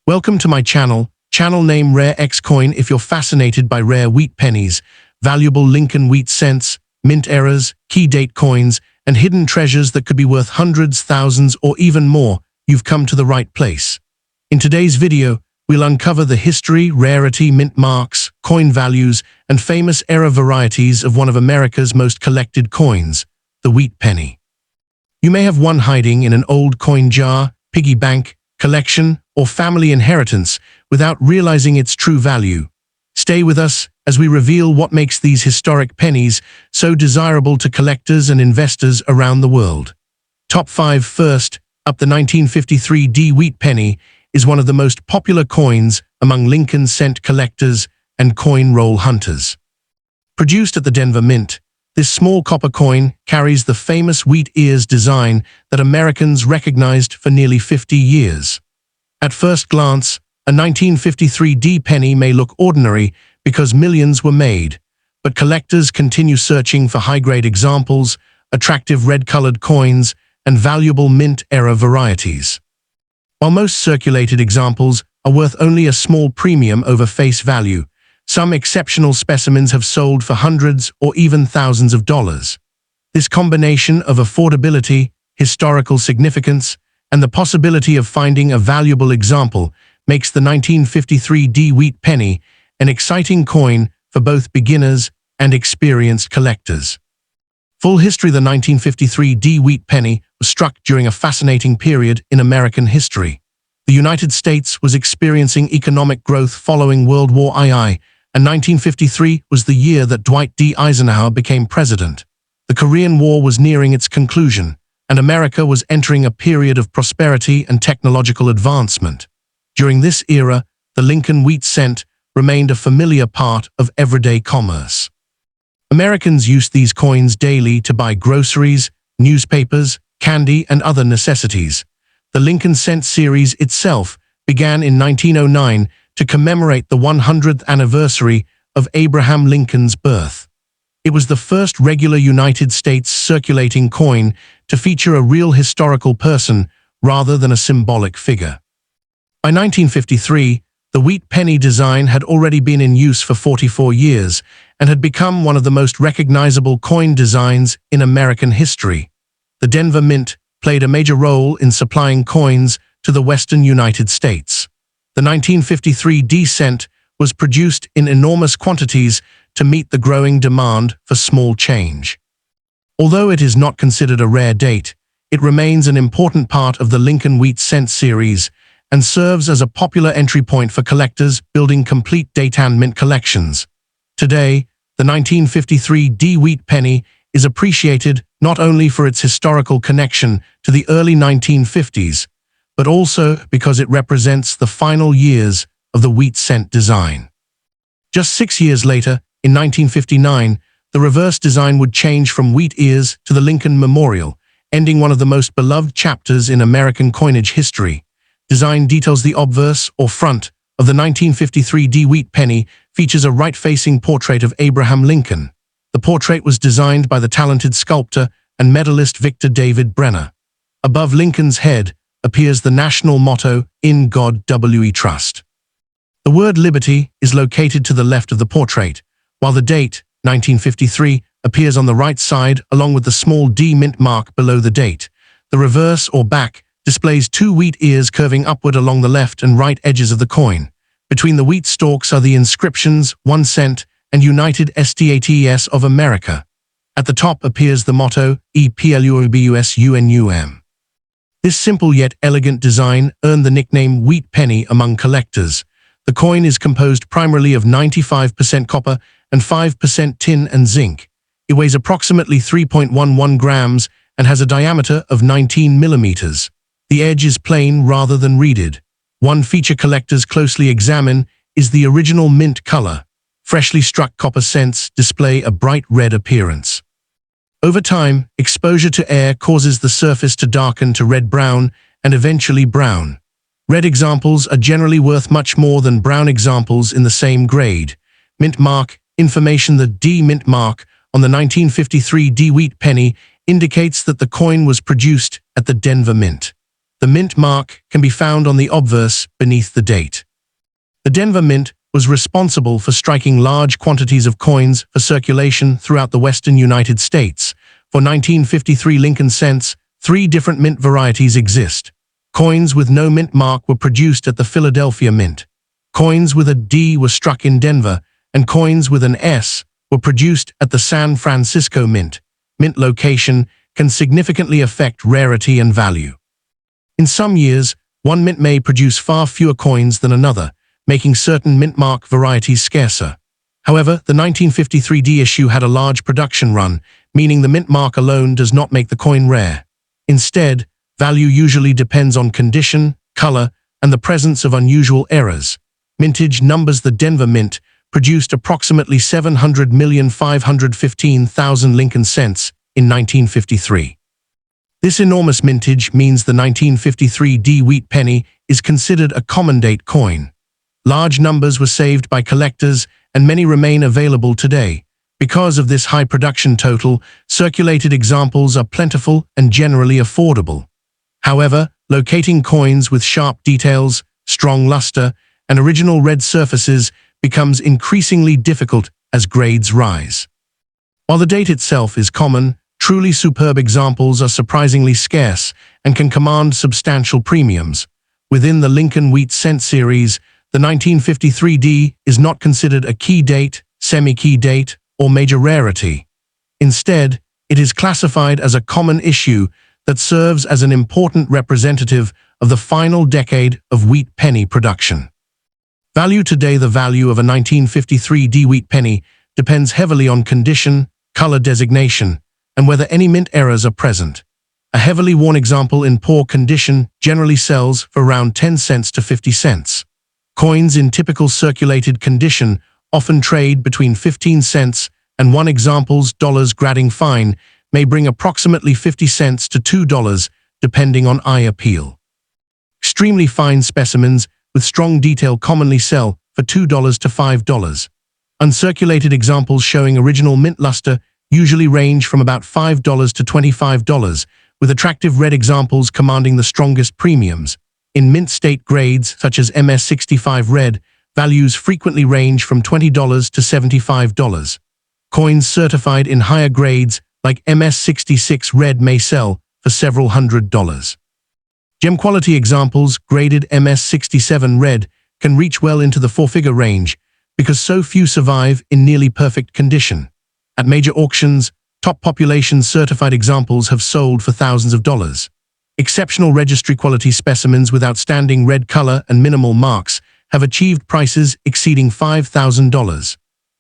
Welcome to my channel name Rare X Coin. If you're fascinated by rare wheat pennies, valuable Lincoln wheat cents, mint errors, key date coins, and hidden treasures that could be worth hundreds, thousands, or even more, you've come to the right place. In today's video, we'll uncover the history, rarity, mint marks, coin values, and famous era varieties of one of America's most collected coins, the wheat penny. You may have one hiding in an old coin jar, piggy bank, collection, or family inheritance without realizing its true value. Stay with us as we reveal what makes these historic pennies so desirable to collectors and investors around the world. Top 5. First up, the 1953 D Wheat Penny is one of the most popular coins among Lincoln cent collectors and coin roll hunters. Produced at the Denver Mint, this small copper coin carries the famous wheat ears design that Americans recognized for nearly 50 years. At first glance, a 1953 D penny may look ordinary because millions were made, but collectors continue searching for high-grade examples, attractive red-colored coins, and valuable mint-era varieties. While most circulated examples are worth only a small premium over face value, some exceptional specimens have sold for hundreds or even thousands of dollars. This combination of affordability, historical significance, and the possibility of finding a valuable example makes the 1953 D Wheat Penny an exciting coin for both beginners and experienced collectors. Full history. The 1953 D Wheat Penny was struck during a fascinating period in American history. The United States was experiencing economic growth following World War II, and 1953 was the year that Dwight D. Eisenhower became president. The Korean War was nearing its conclusion, and America was entering a period of prosperity and technological advancement. During this era, the Lincoln wheat cent remained a familiar part of everyday commerce. Americans used these coins daily to buy groceries, newspapers, candy, and other necessities. The Lincoln cent series itself began in 1909 to commemorate the 100th anniversary of Abraham Lincoln's birth. It was the first regular United States circulating coin to feature a real historical person rather than a symbolic figure. By 1953, the wheat penny design had already been in use for 44 years and had become one of the most recognizable coin designs in American history. The Denver Mint played a major role in supplying coins to the western United States. The 1953 D cent was produced in enormous quantities to meet the growing demand for small change. Although it is not considered a rare date, it remains an important part of the Lincoln wheat cent series and serves as a popular entry point for collectors building complete date and mint collections. Today, the 1953 D Wheat Penny is appreciated not only for its historical connection to the early 1950s, but also because it represents the final years of the wheat cent design. Just 6 years later, in 1959, the reverse design would change from wheat ears to the Lincoln Memorial, ending one of the most beloved chapters in American coinage history. Design details. The obverse, or front, of the 1953 D Wheat Penny features a right-facing portrait of Abraham Lincoln. The portrait was designed by the talented sculptor and medalist Victor David Brenner. Above Lincoln's head appears the national motto, "In God We Trust." The word liberty is located to the left of the portrait, while the date, 1953, appears on the right side along with the small D mint mark below the date. The reverse, or back, displays two wheat ears curving upward along the left and right edges of the coin. Between the wheat stalks are the inscriptions 1 cent and United States of America. At the top appears the motto, EPLUBUSUNUM. This simple yet elegant design earned the nickname Wheat Penny among collectors. The coin is composed primarily of 95% copper and 5% tin and zinc. It weighs approximately 3.11 grams and has a diameter of 19 millimeters. The edge is plain rather than reeded. One feature collectors closely examine is the original mint color. Freshly struck copper cents display a bright red appearance. Over time, exposure to air causes the surface to darken to red-brown and eventually brown. Red examples are generally worth much more than brown examples in the same grade. Mint mark information. The D mint mark on the 1953 D Wheat Penny indicates that the coin was produced at the Denver Mint. The mint mark can be found on the obverse beneath the date. The Denver Mint was responsible for striking large quantities of coins for circulation throughout the western United States. For 1953 Lincoln cents, 3 different mint varieties exist. Coins with no mint mark were produced at the Philadelphia Mint. Coins with a D were struck in Denver, and coins with an S were produced at the San Francisco Mint. Mint location can significantly affect rarity and value. In some years, one mint may produce far fewer coins than another, making certain mint mark varieties scarcer. However, the 1953 D issue had a large production run, meaning the mint mark alone does not make the coin rare. Instead, value usually depends on condition, color, and the presence of unusual errors. Mintage numbers. The Denver Mint produced approximately 700,515,000 Lincoln cents in 1953. This enormous mintage means the 1953 D Wheat Penny is considered a common date coin. Large numbers were saved by collectors, and many remain available today. Because of this high production total, circulated examples are plentiful and generally affordable. However, locating coins with sharp details, strong luster, and original red surfaces becomes increasingly difficult as grades rise. While the date itself is common, truly superb examples are surprisingly scarce and can command substantial premiums. Within the Lincoln Wheat Cent series, the 1953 D is not considered a key date, semi-key date, or major rarity. Instead, it is classified as a common issue that serves as an important representative of the final decade of wheat penny production. Value today. The value of a 1953 D Wheat Penny depends heavily on condition, color designation, and whether any mint errors are present. A heavily worn example in poor condition generally sells for around 10 cents to 50 cents. Coins in typical circulated condition often trade between 15 cents and one example's dollars. Grading fine may bring approximately 50 cents to $2, depending on eye appeal. Extremely fine specimens with strong detail commonly sell for $2 to $5. Uncirculated examples showing original mint luster usually range from about $5 to $25, with attractive red examples commanding the strongest premiums. In mint state grades such as MS65 red, values frequently range from $20 to $75. Coins certified in higher grades like MS66 red may sell for several $100s. Gem quality examples graded MS67 red can reach well into the 4-figure range because so few survive in nearly perfect condition. At major auctions, top population certified examples have sold for thousands of dollars. Exceptional registry quality specimens with outstanding red color and minimal marks have achieved prices exceeding $5,000.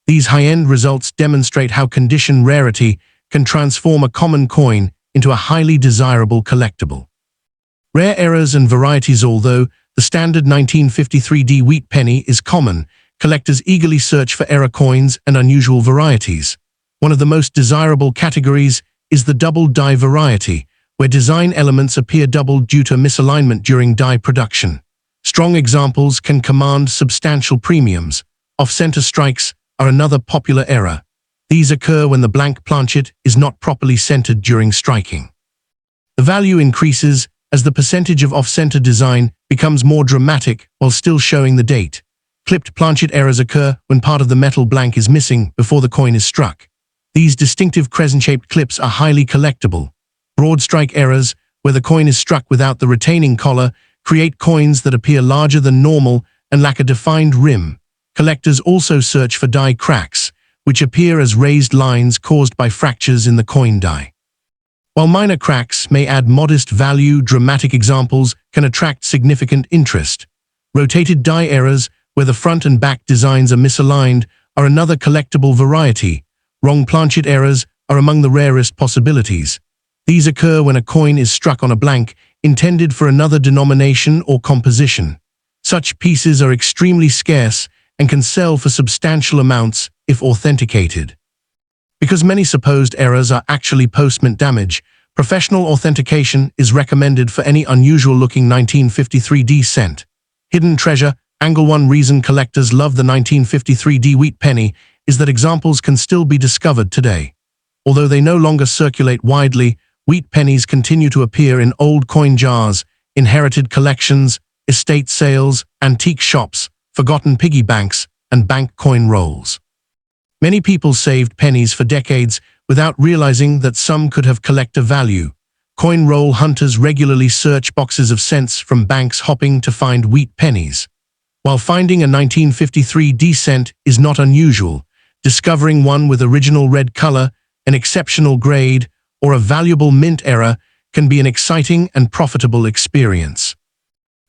These high-end results demonstrate how condition rarity can transform a common coin into a highly desirable collectible. Rare errors and varieties. Although the standard 1953 D Wheat Penny is common, collectors eagerly search for error coins and unusual varieties. One of the most desirable categories is the double die variety, where design elements appear doubled due to misalignment during die production. Strong examples can command substantial premiums. Off-center strikes are another popular error. These occur when the blank planchet is not properly centered during striking. The value increases as the percentage of off-center design becomes more dramatic while still showing the date. Clipped planchet errors occur when part of the metal blank is missing before the coin is struck. These distinctive crescent-shaped clips are highly collectible. Broad strike errors, where the coin is struck without the retaining collar, create coins that appear larger than normal and lack a defined rim. Collectors also search for die cracks, which appear as raised lines caused by fractures in the coin die. While minor cracks may add modest value, dramatic examples can attract significant interest. Rotated die errors, where the front and back designs are misaligned, are another collectible variety. Wrong planchet errors are among the rarest possibilities. These occur when a coin is struck on a blank intended for another denomination or composition. Such pieces are extremely scarce and can sell for substantial amounts if authenticated. Because many supposed errors are actually post-mint damage, professional authentication is recommended for any unusual-looking 1953 D cent. Hidden treasure. Angle. One reason collectors love the 1953 D Wheat Penny is that examples can still be discovered today. Although they no longer circulate widely, wheat pennies continue to appear in old coin jars, inherited collections, estate sales, antique shops, forgotten piggy banks, and bank coin rolls. Many people saved pennies for decades without realizing that some could have collector value. Coin roll hunters regularly search boxes of cents from banks hopping to find wheat pennies. While finding a 1953 D cent is not unusual, discovering one with original red color, an exceptional grade, or a valuable mint era can be an exciting and profitable experience.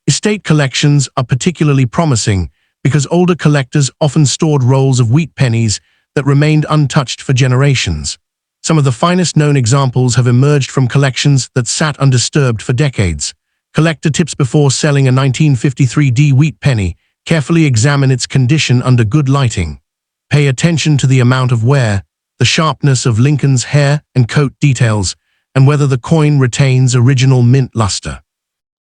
Estate collections are particularly promising because older collectors often stored rolls of wheat pennies that remained untouched for generations. Some of the finest known examples have emerged from collections that sat undisturbed for decades. Collector tips before selling a 1953 D wheat penny: carefully examine its condition under good lighting. Pay attention to the amount of wear, the sharpness of Lincoln's hair and coat details, and whether the coin retains original mint luster.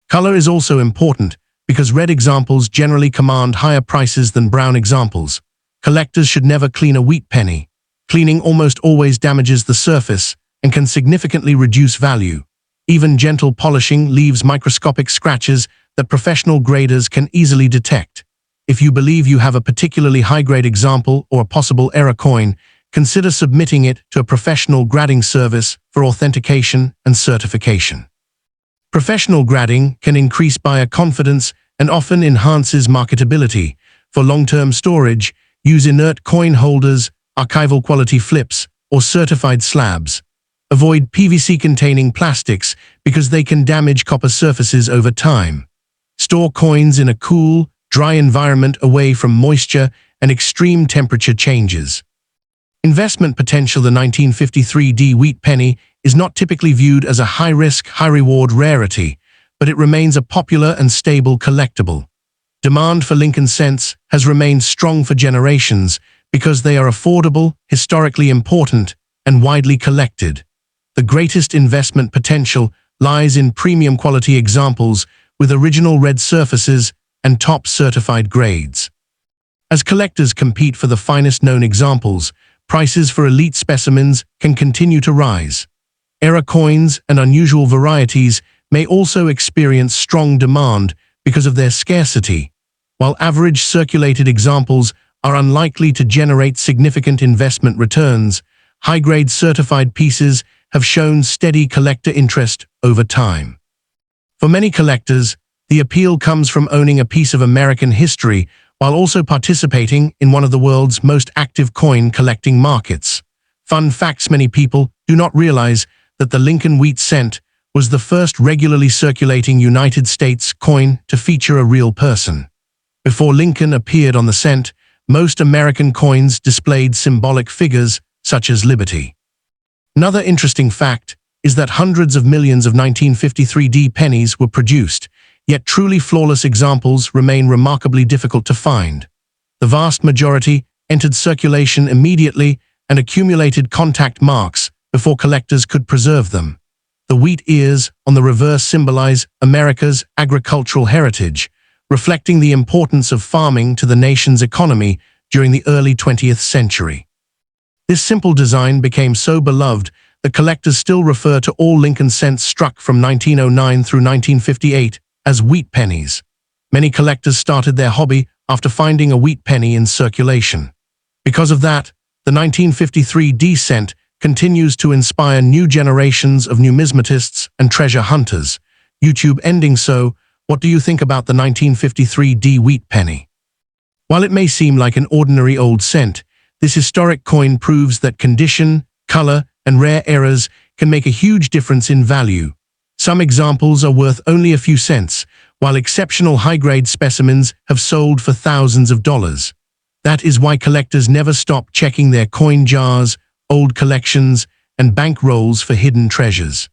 Color is also important because red examples generally command higher prices than brown examples. Collectors should never clean a wheat penny. Cleaning almost always damages the surface and can significantly reduce value. Even gentle polishing leaves microscopic scratches that professional graders can easily detect. If you believe you have a particularly high-grade example or a possible error coin, consider submitting it to a professional grading service for authentication and certification. Professional grading can increase buyer confidence and often enhances marketability. For long-term storage, use inert coin holders, archival quality flips, or certified slabs. Avoid PVC-containing plastics because they can damage copper surfaces over time. Store coins in a cool, dry environment away from moisture and extreme temperature changes. Investment potential: the 1953 D wheat penny is not typically viewed as a high-risk, high-reward rarity, but it remains a popular and stable collectible. Demand for Lincoln cents has remained strong for generations because they are affordable, historically important, and widely collected. The greatest investment potential lies in premium quality examples with original red surfaces and top certified grades. As collectors compete for the finest known examples, prices for elite specimens can continue to rise. Error coins and unusual varieties may also experience strong demand because of their scarcity. While average circulated examples are unlikely to generate significant investment returns, high-grade certified pieces have shown steady collector interest over time. For many collectors, the appeal comes from owning a piece of American history while also participating in one of the world's most active coin collecting markets. Fun facts: many people do not realize that the Lincoln wheat cent was the first regularly circulating United States coin to feature a real person. Before Lincoln appeared on the cent, most American coins displayed symbolic figures such as liberty. Another interesting fact is that hundreds of millions of 1953 D pennies were produced, yet truly flawless examples remain remarkably difficult to find. The vast majority entered circulation immediately and accumulated contact marks before collectors could preserve them. The wheat ears on the reverse symbolize America's agricultural heritage, reflecting the importance of farming to the nation's economy during the early 20th century. This simple design became so beloved that collectors still refer to all Lincoln cents struck from 1909 through 1958 as wheat pennies. Many collectors started their hobby after finding a wheat penny in circulation. Because of that, the 1953 D cent continues to inspire new generations of numismatists and treasure hunters. YouTube ending. So, what do you think about the 1953 D wheat penny? While it may seem like an ordinary old cent, this historic coin proves that condition, color, and rare errors can make a huge difference in value. Some examples are worth only a few cents, while exceptional high-grade specimens have sold for thousands of dollars. That is why collectors never stop checking their coin jars, old collections, and bank rolls for hidden treasures.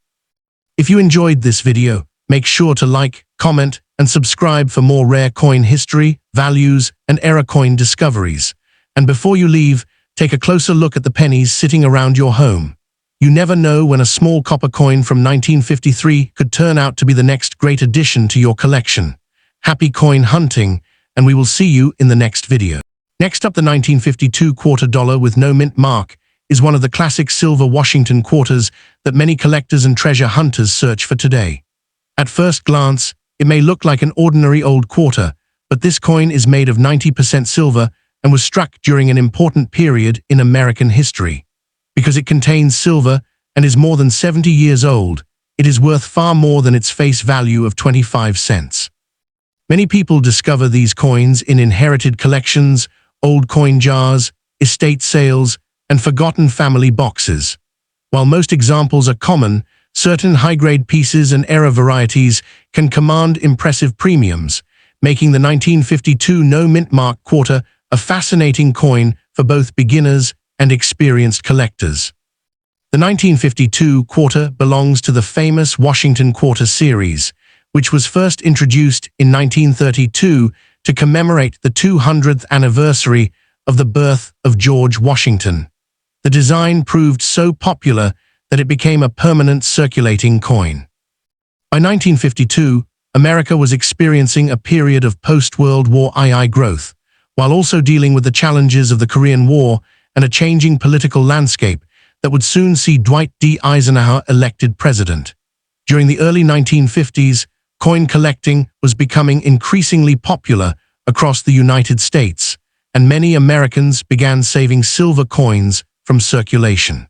If you enjoyed this video, make sure to like, comment, and subscribe for more rare coin history, values, and error coin discoveries. And before you leave, take a closer look at the pennies sitting around your home. You never know when a small copper coin from 1953 could turn out to be the next great addition to your collection. Happy coin hunting, and we will see you in the next video. Next up, the 1952 quarter dollar with no mint mark is one of the classic silver Washington quarters that many collectors and treasure hunters search for today. At first glance, it may look like an ordinary old quarter, but this coin is made of 90% silver and was struck during an important period in American history. Because it contains silver and is more than 70 years old, it is worth far more than its face value of 25 cents. Many people discover these coins in inherited collections, old coin jars, estate sales, and forgotten family boxes. While most examples are common, certain high-grade pieces and era varieties can command impressive premiums, making the 1952 no-mint mark quarter a fascinating coin for both beginners and experienced collectors. The 1952 quarter belongs to the famous Washington Quarter series, which was first introduced in 1932 to commemorate the 200th anniversary of the birth of George Washington. The design proved so popular that it became a permanent circulating coin. By 1952, America was experiencing a period of post-World War II growth, while also dealing with the challenges of the Korean War and a changing political landscape that would soon see Dwight D. Eisenhower elected president. During the early 1950s, coin collecting was becoming increasingly popular across the United States, and many Americans began saving silver coins from circulation.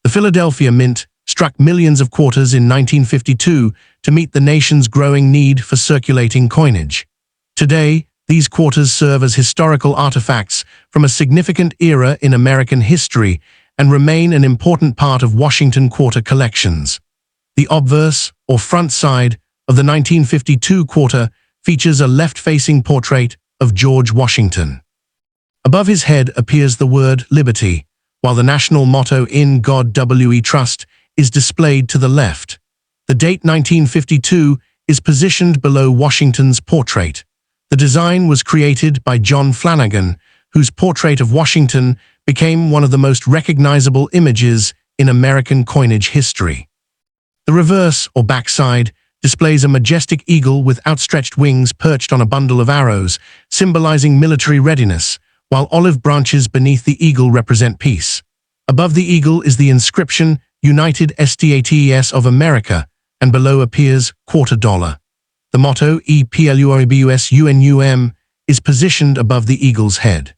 The Philadelphia Mint struck millions of quarters in 1952 to meet the nation's growing need for circulating coinage. Today, these quarters serve as historical artifacts from a significant era in American history and remain an important part of Washington quarter collections. The obverse, or front side, of the 1952 quarter features a left-facing portrait of George Washington. Above his head appears the word Liberty, while the national motto "In God We Trust" is displayed to the left. The date 1952 is positioned below Washington's portrait. The design was created by John Flanagan, whose portrait of Washington became one of the most recognizable images in American coinage history. The reverse, or backside, displays a majestic eagle with outstretched wings perched on a bundle of arrows, symbolizing military readiness, while olive branches beneath the eagle represent peace. Above the eagle is the inscription United States of America, and below appears quarter dollar. The motto EPLURBUSUNUM is positioned above the eagle's head.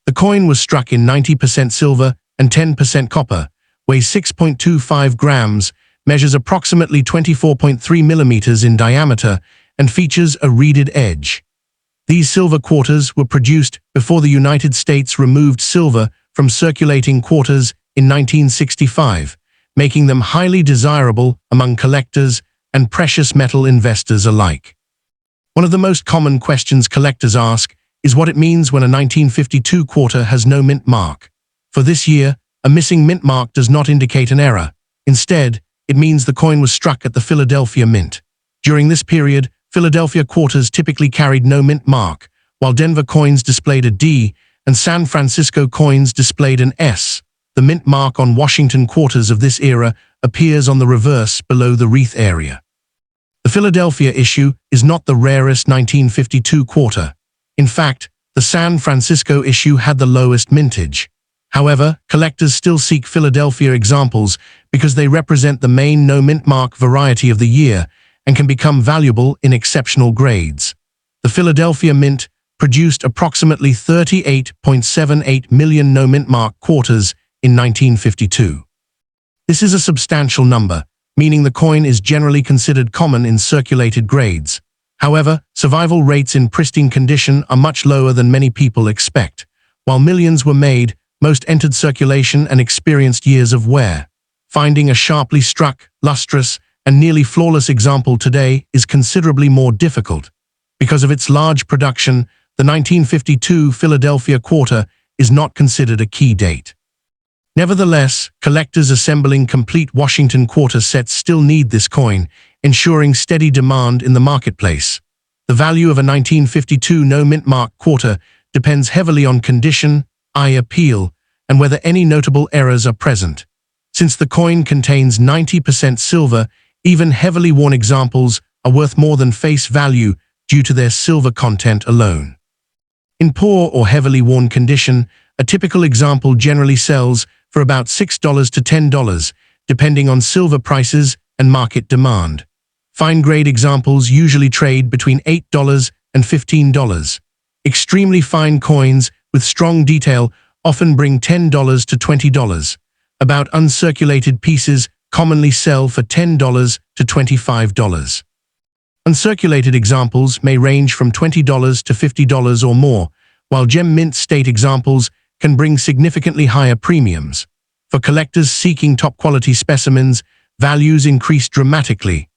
The coin was struck in 90% silver and 10% copper, weighs 6.25 grams, measures approximately 24.3 millimeters in diameter, and features a reeded edge. These silver quarters were produced before the United States removed silver from circulating quarters in 1965, making them highly desirable among collectors and precious metal investors alike. One of the most common questions collectors ask is what it means when a 1952 quarter has no mint mark. For this year, a missing mint mark does not indicate an error. Instead, it means the coin was struck at the Philadelphia Mint. During this period, Philadelphia quarters typically carried no mint mark, while Denver coins displayed a D and San Francisco coins displayed an S. The mint mark on Washington quarters of this era appears on the reverse below the wreath area. The Philadelphia issue is not the rarest 1952 quarter. In fact, the San Francisco issue had the lowest mintage. However, collectors still seek Philadelphia examples because they represent the main no-mint mark variety of the year and can become valuable in exceptional grades. The Philadelphia Mint produced approximately 38.78 million no-mint mark quarters in 1952. This is a substantial number, meaning the coin is generally considered common in circulated grades. However, survival rates in pristine condition are much lower than many people expect. While millions were made, most entered circulation and experienced years of wear. Finding a sharply struck, lustrous, and nearly flawless example today is considerably more difficult. Because of its large production, the 1952 Philadelphia quarter is not considered a key date. Nevertheless, collectors assembling complete Washington quarter sets still need this coin, ensuring steady demand in the marketplace. The value of a 1952 no-mint mark quarter depends heavily on condition, eye appeal, and whether any notable errors are present. Since the coin contains 90% silver, even heavily worn examples are worth more than face value due to their silver content alone. In poor or heavily worn condition, a typical example generally sells for about $6 to $10, depending on silver prices and market demand. Fine-grade examples usually trade between $8 and $15. Extremely fine coins with strong detail often bring $10 to $20. About uncirculated pieces commonly sell for $10 to $25. Uncirculated examples may range from $20 to $50 or more, while gem mint state examples can bring significantly higher premiums. For collectors seeking top-quality specimens, values increase dramatically.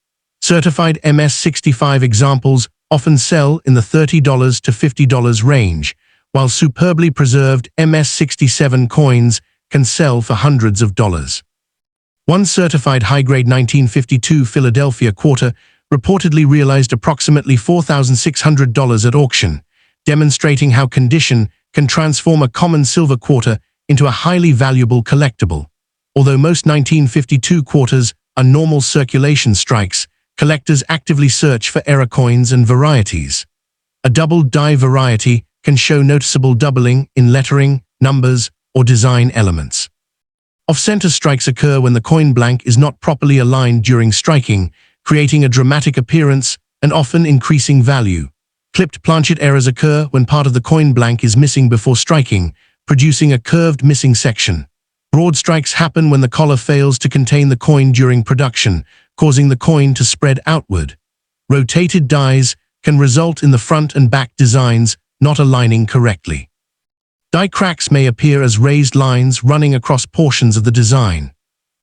Certified MS-65 examples often sell in the $30 to $50 range, while superbly preserved MS-67 coins can sell for hundreds of dollars. One certified high-grade 1952 Philadelphia quarter reportedly realized approximately $4,600 at auction, demonstrating how condition can transform a common silver quarter into a highly valuable collectible. Although most 1952 quarters are normal circulation strikes, collectors actively search for error coins and varieties. A doubled die variety can show noticeable doubling in lettering, numbers, or design elements. Off-center strikes occur when the coin blank is not properly aligned during striking, creating a dramatic appearance and often increasing value. Clipped planchet errors occur when part of the coin blank is missing before striking, producing a curved missing section. Broad strikes happen when the collar fails to contain the coin during production, causing the coin to spread outward. Rotated dies can result in the front and back designs not aligning correctly. Die cracks may appear as raised lines running across portions of the design.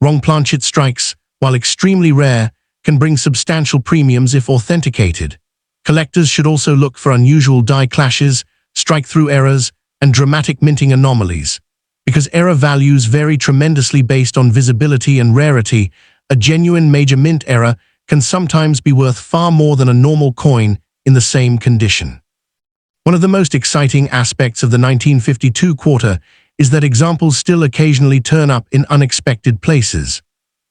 Wrong planchet strikes, while extremely rare, can bring substantial premiums if authenticated. Collectors should also look for unusual die clashes, strike-through errors, and dramatic minting anomalies. Because error values vary tremendously based on visibility and rarity, a genuine major mint error can sometimes be worth far more than a normal coin in the same condition. One of the most exciting aspects of the 1952 quarter is that examples still occasionally turn up in unexpected places.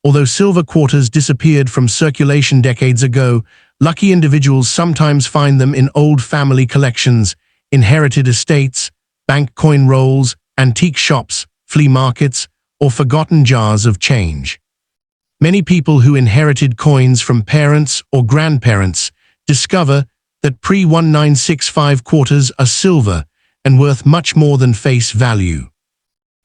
Although silver quarters disappeared from circulation decades ago, lucky individuals sometimes find them in old family collections, inherited estates, bank coin rolls, antique shops, flea markets, or forgotten jars of change. Many people who inherited coins from parents or grandparents discover that pre-1965 quarters are silver and worth much more than face value.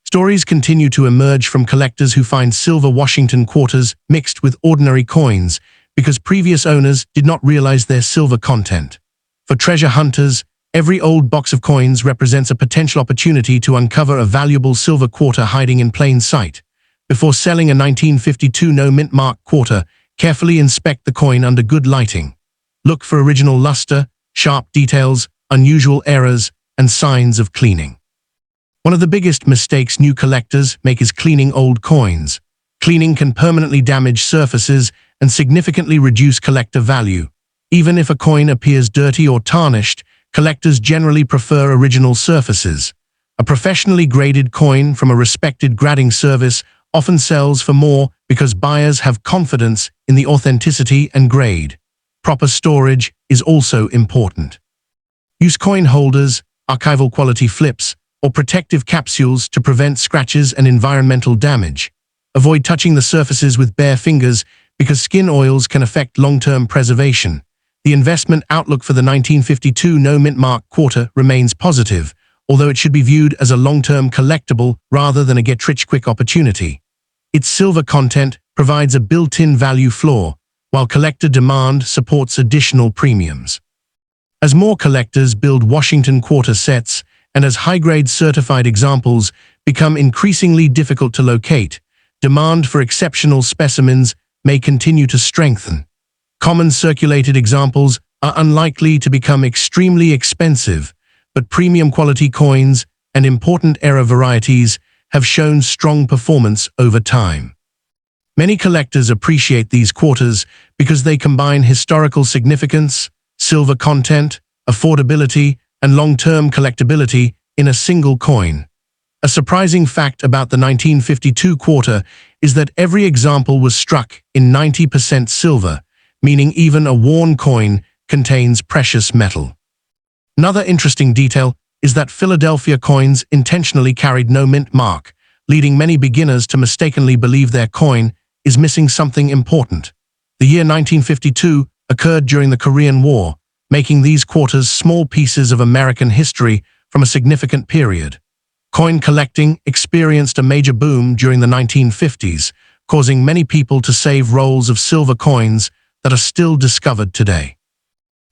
Stories continue to emerge from collectors who find silver Washington quarters mixed with ordinary coins because previous owners did not realize their silver content. For treasure hunters, every old box of coins represents a potential opportunity to uncover a valuable silver quarter hiding in plain sight. Before selling a 1952 no-mint mark quarter, carefully inspect the coin under good lighting. Look for original luster, sharp details, unusual errors, and signs of cleaning. One of the biggest mistakes new collectors make is cleaning old coins. Cleaning can permanently damage surfaces and significantly reduce collector value. Even if a coin appears dirty or tarnished, collectors generally prefer original surfaces. A professionally graded coin from a respected grading service often sells for more because buyers have confidence in the authenticity and grade. Proper storage is also important. Use coin holders, archival quality flips, or protective capsules to prevent scratches and environmental damage. Avoid touching the surfaces with bare fingers because skin oils can affect long-term preservation. The investment outlook for the 1952 no-mint mark quarter remains positive, although it should be viewed as a long-term collectible rather than a get-rich-quick opportunity. Its silver content provides a built-in value floor, while collector demand supports additional premiums. As more collectors build Washington quarter sets, and as high-grade certified examples become increasingly difficult to locate, demand for exceptional specimens may continue to strengthen. Common circulated examples are unlikely to become extremely expensive, but premium quality coins and important error varieties have shown strong performance over time. Many collectors appreciate these quarters because they combine historical significance, silver content, affordability, and long-term collectability in a single coin. A surprising fact about the 1952 quarter is that every example was struck in 90% silver, meaning even a worn coin contains precious metal. Another interesting detail is that Philadelphia coins intentionally carried no mint mark, leading many beginners to mistakenly believe their coin is missing something important. The year 1952 occurred during the Korean War, making these quarters small pieces of American history from a significant period. Coin collecting experienced a major boom during the 1950s, causing many people to save rolls of silver coins that are still discovered today.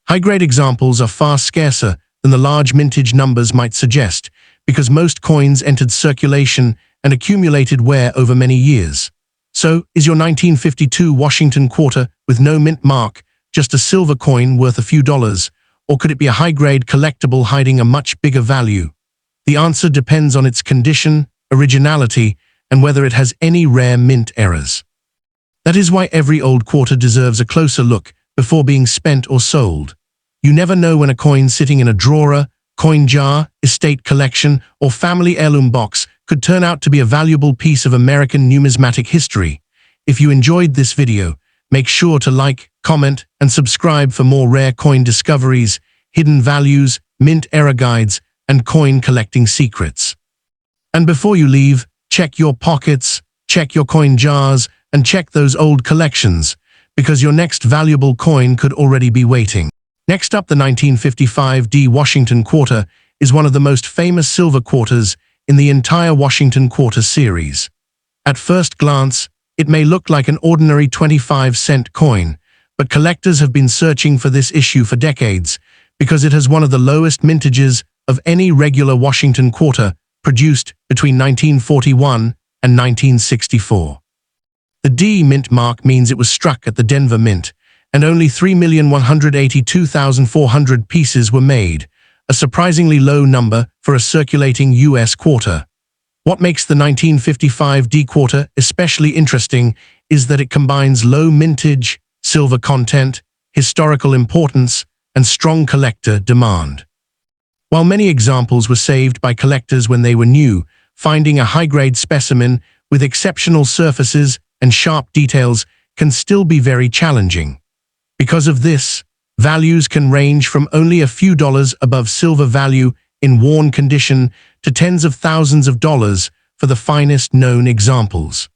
High-grade examples are far scarcer than the large mintage numbers might suggest, because most coins entered circulation and accumulated wear over many years. So, is your 1952 Washington quarter with no mint mark just a silver coin worth a few dollars, or could it be a high-grade collectible hiding a much bigger value? The answer depends on its condition, originality, and whether it has any rare mint errors. That is why every old quarter deserves a closer look before being spent or sold. You never know when a coin sitting in a drawer, coin jar, estate collection, or family heirloom box could turn out to be a valuable piece of American numismatic history. If you enjoyed this video, make sure to like, comment, and subscribe for more rare coin discoveries, hidden values, mint error guides, and coin collecting secrets. And before you leave, check your pockets, check your coin jars, and check those old collections, because your next valuable coin could already be waiting. Next up, the 1955 D Washington quarter is one of the most famous silver quarters in the entire Washington quarter series. At first glance, it may look like an ordinary 25-cent coin, but collectors have been searching for this issue for decades because it has one of the lowest mintages of any regular Washington quarter produced between 1941 and 1964. The D mint mark means it was struck at the Denver Mint, and only 3,182,400 pieces were made, a surprisingly low number for a circulating U.S. quarter. What makes the 1955 D quarter especially interesting is that it combines low mintage, silver content, historical importance, and strong collector demand. While many examples were saved by collectors when they were new, finding a high-grade specimen with exceptional surfaces and sharp details can still be very challenging. Because of this, values can range from only a few dollars above silver value in worn condition to tens of thousands of dollars for the finest known examples.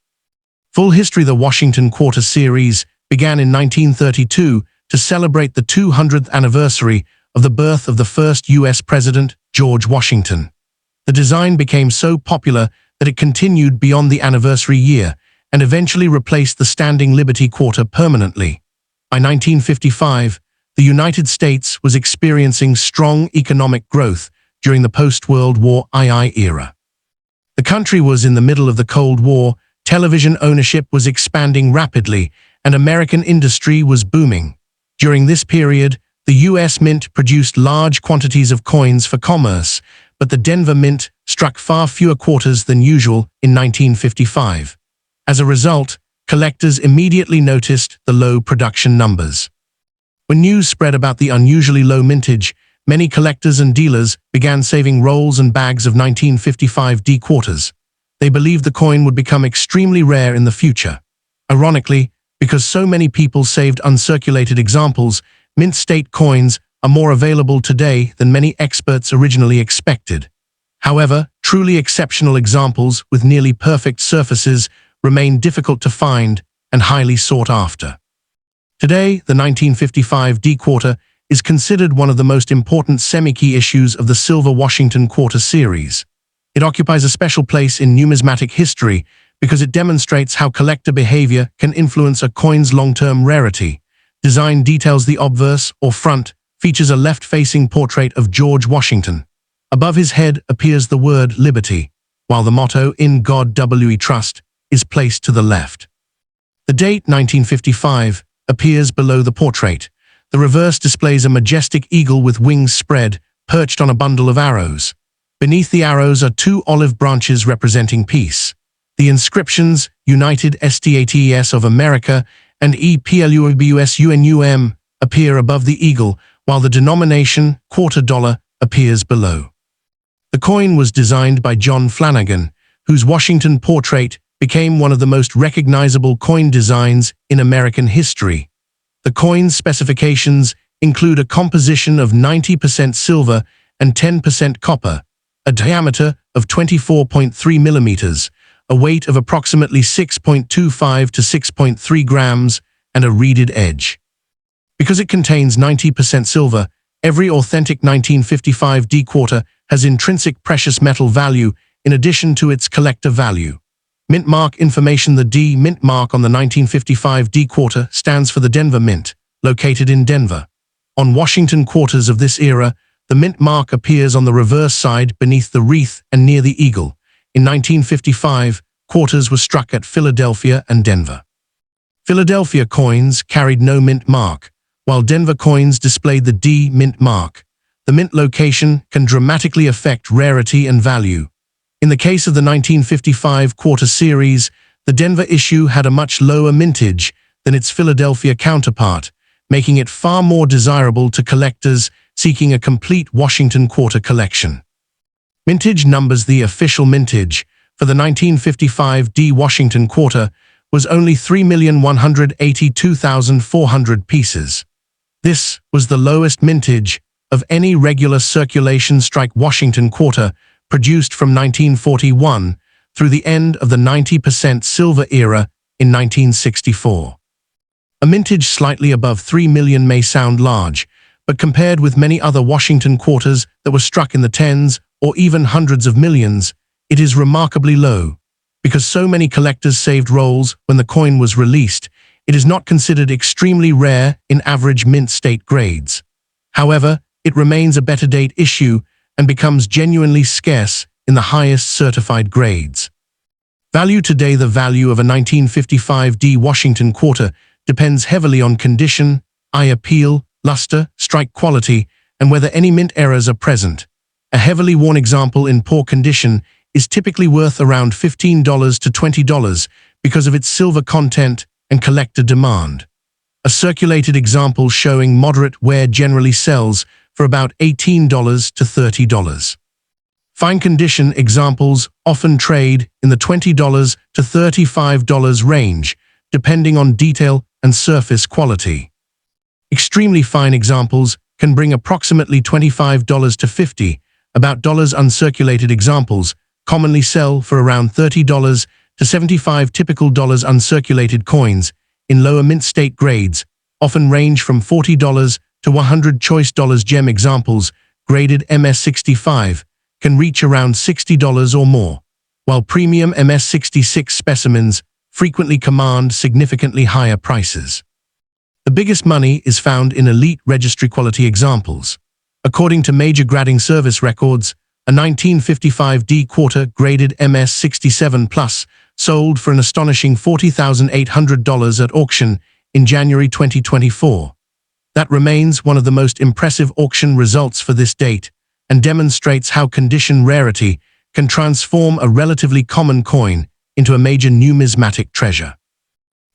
Full history: the Washington Quarter series began in 1932 to celebrate the 200th anniversary of the birth of the first U.S. President, George Washington. The design became so popular that it continued beyond the anniversary year and eventually replaced the standing Liberty Quarter permanently. By 1955, the United States was experiencing strong economic growth during the post-World War II era. The country was in the middle of the Cold War, television ownership was expanding rapidly, and American industry was booming. During this period, the U.S. Mint produced large quantities of coins for commerce, but the Denver Mint struck far fewer quarters than usual in 1955. As a result, collectors immediately noticed the low production numbers. When news spread about the unusually low mintage, many collectors and dealers began saving rolls and bags of 1955 D quarters. They believed the coin would become extremely rare in the future. Ironically, because so many people saved uncirculated examples, mint state coins are more available today than many experts originally expected. However, truly exceptional examples with nearly perfect surfaces remain difficult to find and highly sought after. Today, the 1955 D quarter is considered one of the most important semi-key issues of the Silver Washington Quarter series. It occupies a special place in numismatic history because it demonstrates how collector behavior can influence a coin's long-term rarity. Design details: the obverse, or front, features a left-facing portrait of George Washington. Above his head appears the word Liberty, while the motto "In God We Trust" is placed to the left. The date 1955 appears below the portrait. The reverse displays a majestic eagle with wings spread, perched on a bundle of arrows. Beneath the arrows are two olive branches representing peace. The inscriptions United States of America and EPLUBUSUNUM appear above the eagle, while the denomination quarter dollar appears below. The coin was designed by John Flanagan, whose Washington portrait became one of the most recognizable coin designs in American history. The coin's specifications include a composition of 90% silver and 10% copper, a diameter of 24.3 millimeters, a weight of approximately 6.25 to 6.3 grams, and a reeded edge. Because it contains 90% silver, every authentic 1955 D quarter has intrinsic precious metal value in addition to its collector value. Mint mark information. The D Mint mark on the 1955 D quarter stands for the Denver Mint, located in Denver. On Washington quarters of this era, the Mint mark appears on the reverse side beneath the wreath and near the eagle. In 1955, quarters were struck at Philadelphia and Denver. Philadelphia coins carried no Mint mark, while Denver coins displayed the D Mint mark. The Mint location can dramatically affect rarity and value. In the case of the 1955 quarter series, the Denver issue had a much lower mintage than its Philadelphia counterpart, making it far more desirable to collectors seeking a complete Washington quarter collection. Mintage numbers. The official mintage for the 1955 D Washington quarter was only 3,182,400 pieces. This was the lowest mintage of any regular circulation strike Washington quarter produced from 1941 through the end of the 90% silver era in 1964. A mintage slightly above 3 million may sound large, but compared with many other Washington quarters that were struck in the tens or even hundreds of millions, it is remarkably low. Because so many collectors saved rolls when the coin was released, it is not considered extremely rare in average mint state grades. However, it remains a better date issue and becomes genuinely scarce in the highest certified grades. Value today. The value of a 1955 D Washington quarter depends heavily on condition, eye appeal, luster, strike quality, and whether any mint errors are present. A heavily worn example in poor condition is typically worth around $15 to $20 because of its silver content and collector demand. A circulated example showing moderate wear generally sells for about $18 to $30. Fine condition examples often trade in the $20 to $35 range, depending on detail and surface quality. Extremely fine examples can bring approximately $25 to $50. About dollars. Uncirculated examples commonly sell for around $30 to $75. Typical dollars. Uncirculated coins in lower mint state grades often range from $40 to $100. Choice dollars. Gem examples graded MS-65 can reach around $60 or more, while premium MS-66 specimens frequently command significantly higher prices. The biggest money is found in elite registry quality examples. According to major grading service records, a 1955 D quarter graded MS-67 Plus sold for an astonishing $40,800 at auction in January 2024. That remains one of the most impressive auction results for this date and demonstrates how condition rarity can transform a relatively common coin into a major numismatic treasure.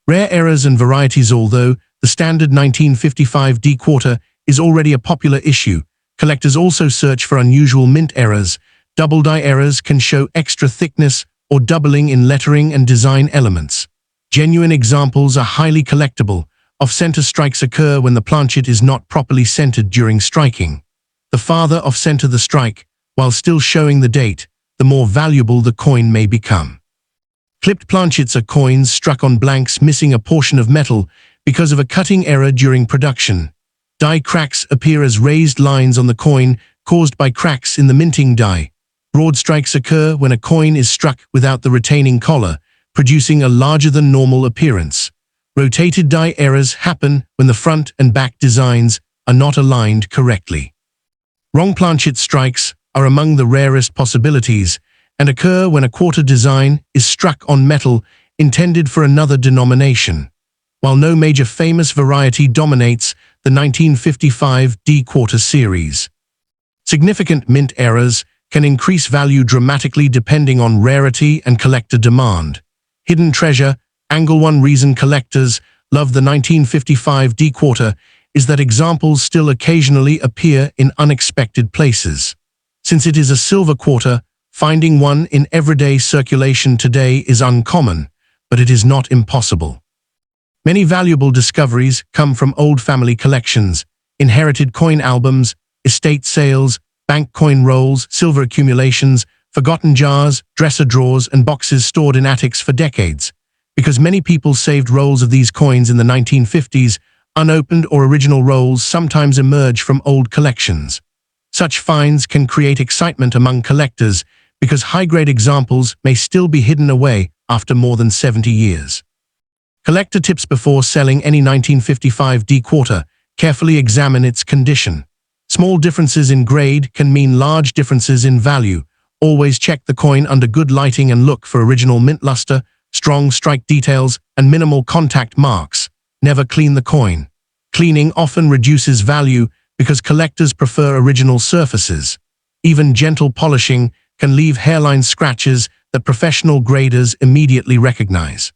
Rare errors and varieties. Although the standard 1955 D quarter is already a popular issue, collectors also search for unusual mint errors. Double die errors can show extra thickness or doubling in lettering and design elements. Genuine examples are highly collectible. Off-center strikes occur when the planchet is not properly centered during striking. The farther off-center the strike, while still showing the date, the more valuable the coin may become. Clipped planchets are coins struck on blanks missing a portion of metal because of a cutting error during production. Die cracks appear as raised lines on the coin caused by cracks in the minting die. Broad strikes occur when a coin is struck without the retaining collar, producing a larger than normal appearance. Rotated die errors happen when the front and back designs are not aligned correctly. Wrong planchet strikes are among the rarest possibilities and occur when a quarter design is struck on metal intended for another denomination. While no major famous variety dominates the 1955 D quarter series, significant mint errors can increase value dramatically depending on rarity and collector demand. Hidden treasure angle. One reason collectors love the 1955 D quarter is that examples still occasionally appear in unexpected places. Since it is a silver quarter, finding one in everyday circulation today is uncommon, but it is not impossible. Many valuable discoveries come from old family collections, inherited coin albums, estate sales, bank coin rolls, silver accumulations, forgotten jars, dresser drawers, and boxes stored in attics for decades. Because many people saved rolls of these coins in the 1950s, unopened or original rolls sometimes emerge from old collections. Such finds can create excitement among collectors because high-grade examples may still be hidden away after more than 70 years. Collector tips: before selling any 1955 D quarter, carefully examine its condition. Small differences in grade can mean large differences in value. Always check the coin under good lighting and look for original mint luster, strong strike details, and minimal contact marks. Never clean the coin. Cleaning often reduces value because collectors prefer original surfaces. Even gentle polishing can leave hairline scratches that professional graders immediately recognize.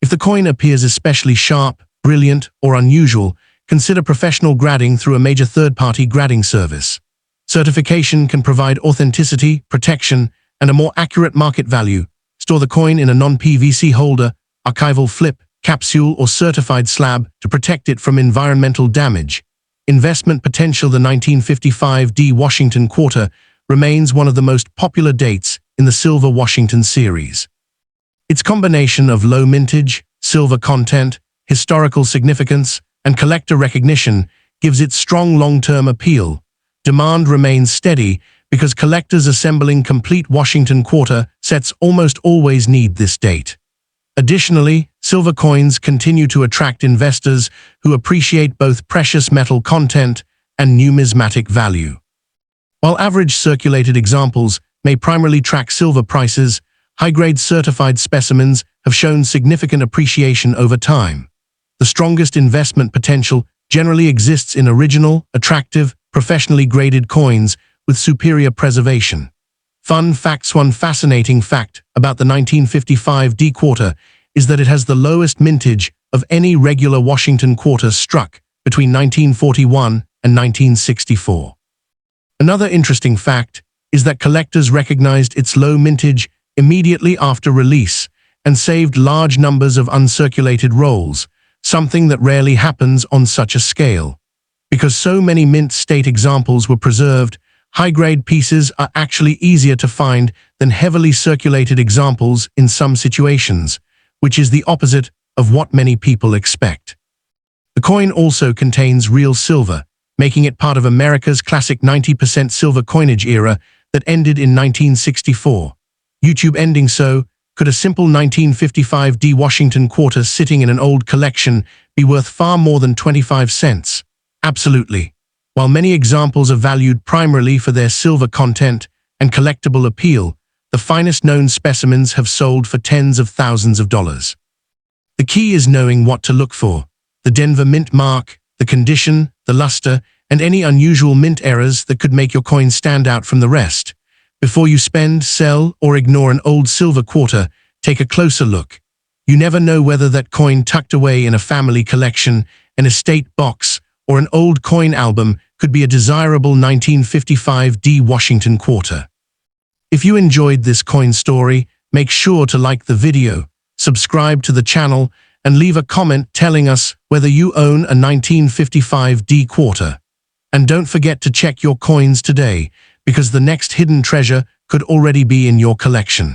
If the coin appears especially sharp, brilliant, or unusual, consider professional grading through a major third-party grading service. Certification can provide authenticity, protection, and a more accurate market value. Store the coin in a non-PVC holder, archival flip, capsule, or certified slab to protect it from environmental damage. Investment potential: the 1955 D Washington quarter remains one of the most popular dates in the Silver Washington series. Its combination of low mintage, silver content, historical significance, and collector recognition gives it strong long-term appeal. Demand remains steady because collectors assembling complete Washington quarter sets almost always need this date. Additionally, silver coins continue to attract investors who appreciate both precious metal content and numismatic value. While average circulated examples may primarily track silver prices, high-grade certified specimens have shown significant appreciation over time. The strongest investment potential generally exists in original, attractive, professionally graded coins with superior preservation. Fun facts: one fascinating fact about the 1955 D quarter is that it has the lowest mintage of any regular Washington quarter struck between 1941 and 1964. Another interesting fact is that collectors recognized its low mintage immediately after release and saved large numbers of uncirculated rolls, something that rarely happens on such a scale. Because so many mint state examples were preserved, high-grade pieces are actually easier to find than heavily circulated examples in some situations, which is the opposite of what many people expect. The coin also contains real silver, making it part of America's classic 90% silver coinage era that ended in 1964. YouTube ending so, could a simple 1955 D Washington quarter sitting in an old collection be worth far more than 25 cents? Absolutely. While many examples are valued primarily for their silver content and collectible appeal, the finest known specimens have sold for tens of thousands of dollars. The key is knowing what to look for: the Denver mint mark, the condition, the luster, and any unusual mint errors that could make your coin stand out from the rest. Before you spend, sell, or ignore an old silver quarter, take a closer look. You never know whether that coin tucked away in a family collection, an estate box, or an old coin album could be a desirable 1955 D Washington quarter. If you enjoyed this coin story, make sure to like the video, subscribe to the channel, and leave a comment telling us whether you own a 1955 D quarter. And don't forget to check your coins today, because the next hidden treasure could already be in your collection.